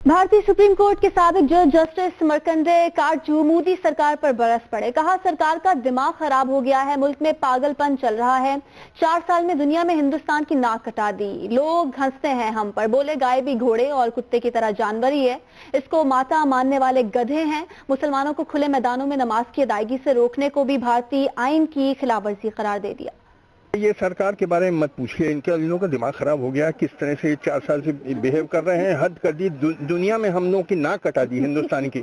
भारतीय supreme court के साबिक जज जस्टिस मार्कंडेय काटजू मोदी सरकार पर बरस पड़े। कहा सरकार का दिमाग खराब हो गया है, मुल्क में पागलपन चल रहा है। 4 साल में दुनिया में हिंदुस्तान की नाक कटा दी। लोग हंसते हैं हम पर, बोले गाय भी घोड़े और कुत्ते की तरह जानवर ही है। इसको माता मानने वाले गधे हैं। मुसलमानों को खुले मैदानों में नमाज की अदायगी से रोकने को भी भारतीय आइन की खिलाफवर्जी करार दे दिया। ये सरकार के बारे में मत पूछिए, इन लोगों का दिमाग खराब हो गया। किस तरह से 4 साल से बिहेव कर रहे हैं, हद कर दी। दुनिया में हम लोगों की नाक कटा दी हिंदुस्तान की।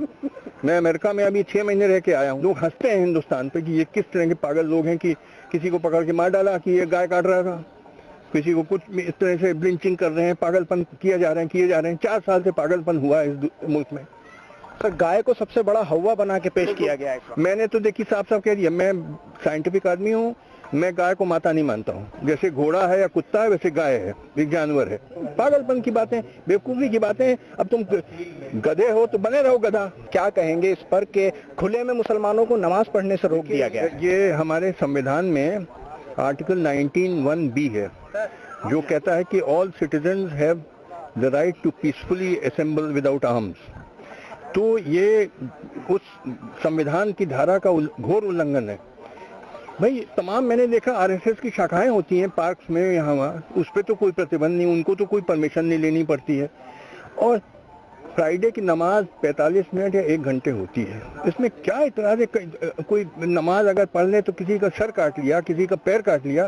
मैं अमेरिका में अभी 6 महीने रह के आया हूँ। लोग हंसते हैं हिंदुस्तान पे कि ये किस तरह के पागल लोग हैं कि किसी को पकड़ के मार डाला कि ये गाय काट रहा था, किसी को कुछ इस तरह से ब्लिंचिंग कर रहे हैं, पागलपन किए जा रहे हैं। 4 साल से पागलपन हुआ है इस मुल्क में। सर, गाय को सबसे बड़ा हवा बना के पेश किया गया है। मैंने तो देखी साफ साफ कह दिया, मैं साइंटिफिक आदमी हूँ, मैं गाय को माता नहीं मानता हूँ। जैसे घोड़ा है या कुत्ता है वैसे गाय है, एक जानवर है। पागलपन की बातें, बेवकूफी की बातें। अब तुम गधे हो तो बने रहो गधा। क्या कहेंगे इस पर कि खुले में मुसलमानों को नमाज पढ़ने से रोक दिया गया है? ये हमारे संविधान में आर्टिकल 19(1)(b) है, जो कहता है कि all citizen have the right to peacefully assemble without arms. तो ये उस संविधान की धारा का घोर उल्लंघन है भाई। तमाम मैंने देखा आरएसएस की शाखाएं होती हैं पार्क्स में, यहाँ वहाँ, उस पर तो कोई प्रतिबंध नहीं, उनको तो कोई परमिशन नहीं लेनी पड़ती है। और फ्राइडे की नमाज 45 मिनट या 1 घंटे होती है। इसमें क्या इतराज है? कोई नमाज अगर पढ़ ले तो किसी का सर काट लिया, किसी का पैर काट लिया,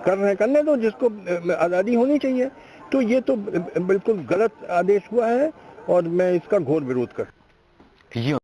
कर रहे करने दो, जिसको आज़ादी होनी चाहिए। तो ये तो बिल्कुल गलत आदेश हुआ है और मैं इसका घोर विरोध करता हूं।